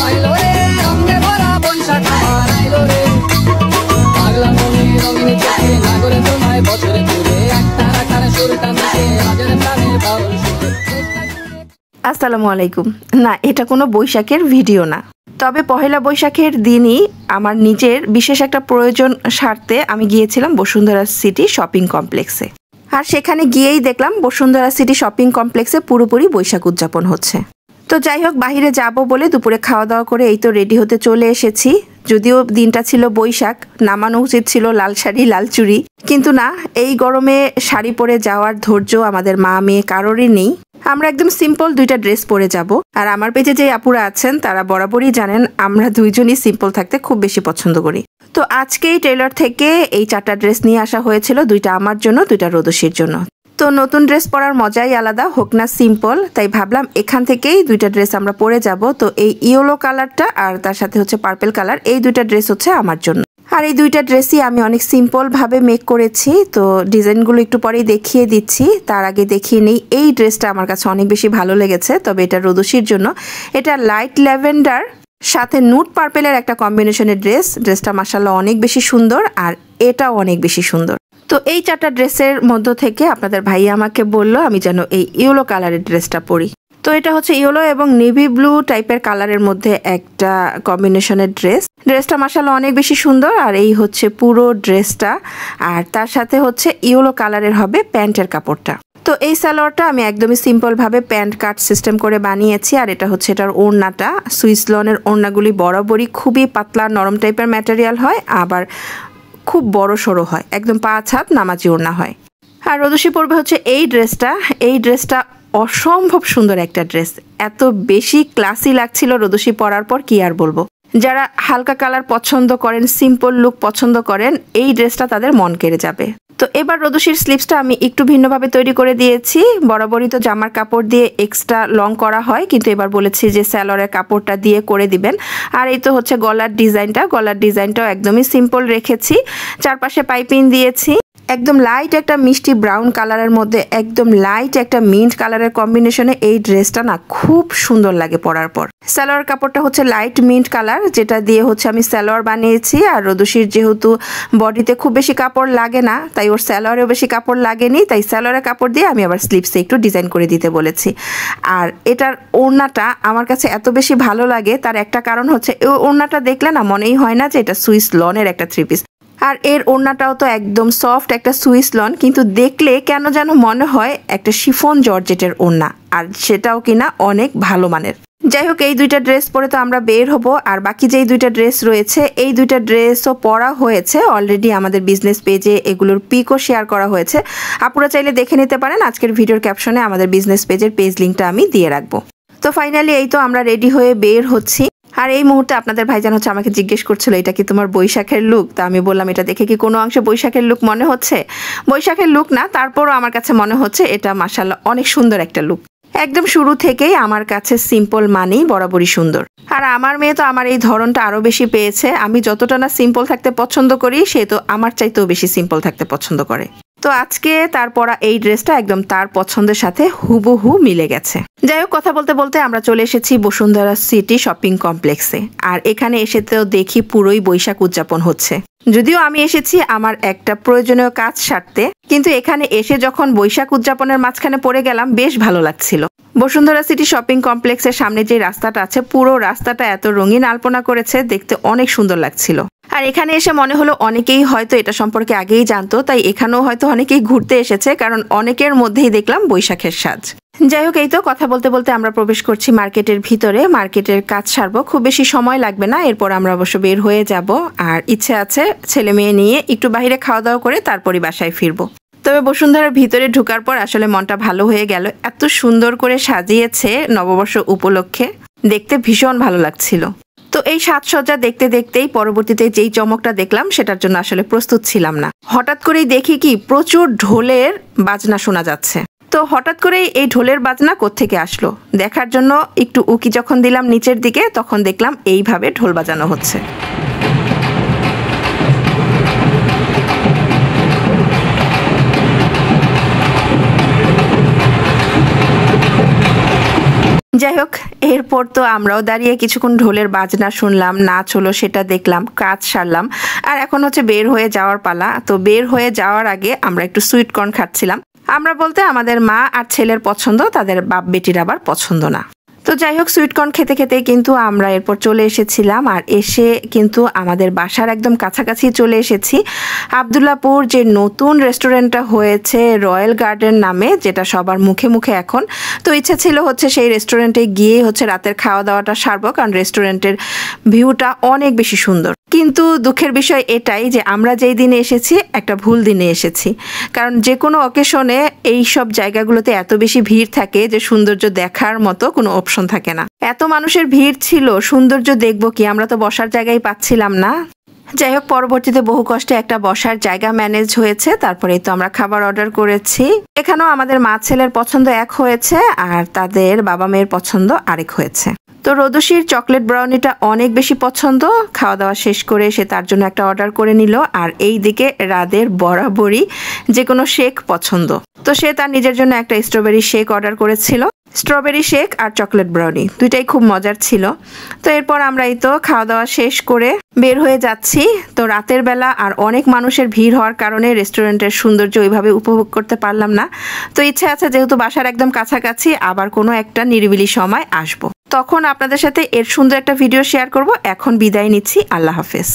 আইলো রে রঙে ভরা বৈশাখ আমার আইলো রে পাগলা মনে রঙিন চোখে নাগরে তোমায় বছরে ঘুরে একটা রাখার সুরটা মিশে রাজের প্রাণে বাউল সুরে। আসসালামু আলাইকুম। না, এটা কোনো বৈশাখের ভিডিও না, তবে পহেলা বৈশাখের দিনই আমার নিজের বিশেষ একটা প্রয়োজন স্বার্থে আমি গিয়েছিলাম বসুন্ধরা সিটি শপিং কমপ্লেক্সে। আর সেখানে গিয়েই দেখলাম বসুন্ধরা সিটি শপিং কমপ্লেক্সে পুরোপুরি বৈশাখ উদযাপন হচ্ছে। তো যাই হোক, বাইরে যাব বলে দুপুরে খাওয়া দাওয়া করে এই তো রেডি হতে চলে এসেছি। যদিও দিনটা ছিল বৈশাখ, নামানো উচিত ছিল লাল শাড়ি লাল চুড়ি, কিন্তু না, এই গরমে শাড়ি পরে যাওয়ার ধৈর্য আমাদের মা মেয়ে কারোরই নেই। আমরা একদম সিম্পল দুইটা ড্রেস পরে যাব। আর আমার পেজে যে আপুরা আছেন তারা বরাবরই জানেন আমরা দুইজনই সিম্পল থাকতে খুব বেশি পছন্দ করি। তো আজকেই টেইলর থেকে এই 4টা ড্রেস নিয়ে আসা হয়েছিল, 2টা আমার জন্য 2টা রোদসির জন্য। তো নতুন ড্রেস পরার মজাই আলাদা, হোক না সিম্পল, তাই ভাবলাম এখান থেকেই 2টা ড্রেস আমরা পরে যাব। তো এই ইয়েলো কালারটা আর তার সাথে হচ্ছে পার্পল কালার, এই 2টা ড্রেস হচ্ছে আমার জন্য। আর এই 2টা ড্রেসই আমি অনেক সিম্পল ভাবে মেক করেছি। তো ডিজাইনগুলো একটু পরেই দেখিয়ে দিচ্ছি, তার আগে দেখিয়ে নেই এই ড্রেসটা আমার কাছে অনেক বেশি ভালো লেগেছে। তবে এটা রোদসির জন্য। এটা লাইট ল্যাভেন্ডার সাথে নুট পার্পেলের একটা কম্বিনেশনের ড্রেসটা মাশাআল্লাহ অনেক বেশি সুন্দর, আর এটাও অনেক বেশি সুন্দর। তো এই 4টা ড্রেসের মধ্য থেকে আপনাদের ভাইয়া আমাকে বললো আমি যেন এই ইয়েলো কালারের ড্রেসটা পরি। তো এটা হচ্ছে ইয়েলো এবং নেভি ব্লু টাইপের কালারের মধ্যে একটা কম্বিনেশনের ড্রেসটা মাশাআল্লাহ অনেক বেশি সুন্দর। আর এই হচ্ছে পুরো ড্রেসটা, আর তার সাথে হচ্ছে ইয়েলো কালারের হবে প্যান্টের কাপড়টা। তো এই সালোয়ারটা আমি একদমই সিম্পল ভাবে প্যান্ট কাট সিস্টেম করে বানিয়েছি। আর এটা হচ্ছে এটার ওড়নাটা, সুইস লনের ওড়নাগুলি বরাবরই খুবই পাতলা নরম টাইপের ম্যাটেরিয়াল হয়, আবার খুব বড় সড়ো হয়, একদম 5 হাত নামাজি ওড়না হয়। আর রোদসি পরবে হচ্ছে এই ড্রেসটা অসম্ভব সুন্দর একটা ড্রেস, এত বেশি ক্লাসি লাগছিল রোদসি পরার পর কি আর বলবো। যারা হালকা কালার পছন্দ করেন, সিম্পল লুক পছন্দ করেন, এই ড্রেসটা তাদের মন কেড়ে যাবে। তো এবার রোদসির স্লিভসটা আমি একটু ভিন্নভাবে তৈরি করে দিয়েছি। বরাবরই তো জামার কাপড় দিয়ে এক্সট্রা লং করা হয়, কিন্তু এবার বলেছি যে সালোয়ারের কাপড়টা দিয়ে করে দিবেন। আর এই তো হচ্ছে গলার ডিজাইনটাও একদমই সিম্পল রেখেছি, চারপাশে পাইপিং দিয়েছি। একদম লাইট একটা মিষ্টি ব্রাউন কালারের মধ্যে একদম লাইট একটা মিন্ট কালারের কম্বিনেশনে এই ড্রেসটা না খুব সুন্দর লাগে পরার পর। সালোয়ার কাপড়টা হচ্ছে লাইট মিন্ট কালার, যেটা দিয়ে হচ্ছে আমি সালোয়ার বানিয়েছি। আর রোদসির যেহেতু বডিতে খুব বেশি কাপড় লাগে না, তাই ওর সালোয়ারেও বেশি কাপড় লাগেনি, তাই সালোয়ারের কাপড় দিয়ে আমি আবার স্লিভসে একটু ডিজাইন করে দিতে বলেছি। আর এটার ওড়নাটা আমার কাছে এত বেশি ভালো লাগে, তার একটা কারণ হচ্ছে এই ওড়নাটা দেখলে না মনেই হয় না যে এটা সুইস লনের একটা 3 পিস। আর এর ওড়নাটাও তো একদম সফট একটা সুইস লন, কিন্তু দেখলে কেন যেন মনে হয় একটা শিফন জর্জেটের ওড়না, আর সেটাও কিনা অনেক ভালো মানের। যাই হোক, এই 2টা ড্রেস পরে তো আমরা বের হব। আর বাকি যেই 2টা ড্রেস রয়েছে, এই 2টা ড্রেসও পরা হয়েছে অলরেডি, আমাদের বিজনেস পেজে এগুলোর পিকও শেয়ার করা হয়েছে। আপনারা চাইলে দেখে নিতে পারেন, আজকের ভিডিওর ক্যাপশনে আমাদের বিজনেস পেজের পেজ লিঙ্কটা আমি দিয়ে রাখবো। তো ফাইনালি এই তো আমরা রেডি হয়ে বের হচ্ছি। আর এই মুহূর্তে আপনাদের ভাইজান হচ্ছে আমাকে জিজ্ঞেস করছিল এটা কি তোমার বৈশাখের লুক। তা আমি বললাম এটা দেখে কি কোনো অংশে বৈশাখের লুক মনে হচ্ছে? বৈশাখের লুক না, তারপরও আমার কাছে মনে হচ্ছে এটা মাশাআল্লাহ অনেক সুন্দর একটা লুক। একদম শুরু থেকেই আমার কাছে সিম্পল মানেই বরাবরই সুন্দর। আর আমার মেয়ে তো আমার এই ধরনটা আরো বেশি পেয়েছে। আমি যতটা না সিম্পল থাকতে পছন্দ করি, সে তো আমার চাইতেও বেশি সিম্পল থাকতে পছন্দ করে। তো আজকে তার পরা এই ড্রেসটা একদম তার পছন্দের সাথে হুবহু মিলে গেছে। যাই হোক, কথা বলতে বলতে আমরা চলে এসেছি বসুন্ধরা সিটি শপিং কমপ্লেক্সে। আর এখানে এসে তো দেখি পুরোই বৈশাখ উদযাপন হচ্ছে। যদিও আমি এসেছি আমার একটা প্রয়োজনীয় কাজ সারতে, কিন্তু এখানে এসে যখন বৈশাখ উদযাপনের মাঝখানে পড়ে গেলাম বেশ ভালো লাগছিল। বসুন্ধরা সিটি শপিং কমপ্লেক্সের সামনে যে রাস্তাটা আছে, পুরো রাস্তাটা এত রঙিন আলপনা করেছে, দেখতে অনেক সুন্দর লাগছিল। আর এখানে এসে মনে হলো অনেকেই হয়তো এটা সম্পর্কে আগেই জানতো, তাই এখানেও হয়তো অনেকেই ঘুরতে এসেছে, কারণ অনেকের মধ্যেই দেখলাম বৈশাখের সাজ। যাই হোক, এই তো কথা বলতে বলতে আমরা প্রবেশ করছি মার্কেটের ভিতরে। মার্কেটের কাজ সারবো, খুব বেশি সময় লাগবে না, এরপর আমরা অবশ্য বের হয়ে যাব। আর ইচ্ছে আছে ছেলে মেয়ে নিয়ে একটু বাইরে খাওয়া দাওয়া করে তারপরই বাসায় ফিরবো। তবে বসুন্ধরার ভিতরে ঢোকার পর আসলে মনটা ভালো হয়ে গেল। এত সুন্দর করে সাজিয়েছে নববর্ষ উপলক্ষে, দেখতে ভীষণ ভালো লাগছিল। তো এই সাজসজ্জা দেখতে দেখতেই পরবর্তীতে যেই চমকটা দেখলাম সেটার জন্য আসলে প্রস্তুত ছিলাম না। হঠাৎ করেই দেখি কি প্রচুর ঢোলের বাজনা শোনা যাচ্ছে। তো হঠাৎ করেই এই ঢোলের বাজনা কোত্থেকে আসলো দেখার জন্য একটু উকি যখন দিলাম নিচের দিকে, তখন দেখলাম এইভাবে ঢোল বাজানো হচ্ছে। যাই হোক, এরপর তো আমরাও দাঁড়িয়ে কিছুক্ষণ ঢোলের বাজনা শুনলাম, নাচ হলো সেটা দেখলাম, কাজ সারলাম। আর এখন হচ্ছে বের হয়ে যাওয়ার পালা। তো বের হয়ে যাওয়ার আগে আমরা একটু সুইট কর্ন খাচ্ছিলাম। আমরা বলতে আমাদের মা আর ছেলের পছন্দ, তাদের বাপ বেটির আবার পছন্দ না। তো যাই হোক, সুইটকর্ন খেতে খেতে কিন্তু আমরা এরপর চলে এসেছিলাম। আর এসে কিন্তু আমাদের বাসার একদম কাছাকাছি চলে এসেছি। আবদুল্লাপুর যে নতুন রেস্টুরেন্টটা হয়েছে রয়্যাল গার্ডেন নামে, যেটা সবার মুখে মুখে এখন, তো ইচ্ছা ছিল হচ্ছে সেই রেস্টুরেন্টে গিয়ে হচ্ছে রাতের খাওয়া দাওয়াটা সারবো, কারণ রেস্টুরেন্টের ভিউটা অনেক বেশি সুন্দর। কিন্তু দুঃখের বিষয় এটাই যে আমরা যেই দিনে এসেছি একটা ভুল দিনে এসেছি, কারণ যে কোনো অকেশনে এই সব জায়গাগুলোতে এত বেশি ভিড় থাকে যে সৌন্দর্য দেখার মতো কোনো অপশন থাকে না। এত মানুষের ভিড় ছিল, সৌন্দর্য দেখবো কি, আমরা তো বসার জায়গায় পাচ্ছিলাম না। যাই হোক, পরবর্তীতে বহু কষ্টে একটা বসার জায়গা ম্যানেজ হয়েছে, তারপরে তো আমরা খাবার অর্ডার করেছি। এখানেও আমাদের মা ছেলের পছন্দ এক হয়েছে আর তাদের বাবা মেয়ের পছন্দ আরেক হয়েছে। তো রোদসির চকলেট ব্রাউনিটা অনেক বেশি পছন্দ। খাওয়া দাওয়া শেষ করে সে তার জন্য একটা অর্ডার করে নিল। আর এই দিকে রাদের বরাবরই যে কোনো শেক পছন্দ, তো সে তার নিজের জন্য একটা স্ট্রবেরি শেক অর্ডার করেছিল। স্ট্রবেরি শেক আর চকলেট ব্রাউনি দুইটাই খুব মজার ছিল। তো এরপর আমরা এই তো খাওয়া দাওয়া শেষ করে বের হয়ে যাচ্ছি। তো রাতের বেলা আর অনেক মানুষের ভিড় হওয়ার কারণে রেস্টুরেন্টের সৌন্দর্য ওইভাবে উপভোগ করতে পারলাম না। তো ইচ্ছে আছে যেহেতু বাসার একদম কাছাকাছি আবার কোনো একটা নিরিবিলি সময় আসবো, তখন আপনাদের সাথে এর সুন্দর একটা ভিডিও শেয়ার করব। এখন বিদায় নিচ্ছি, আল্লাহ হাফেজ।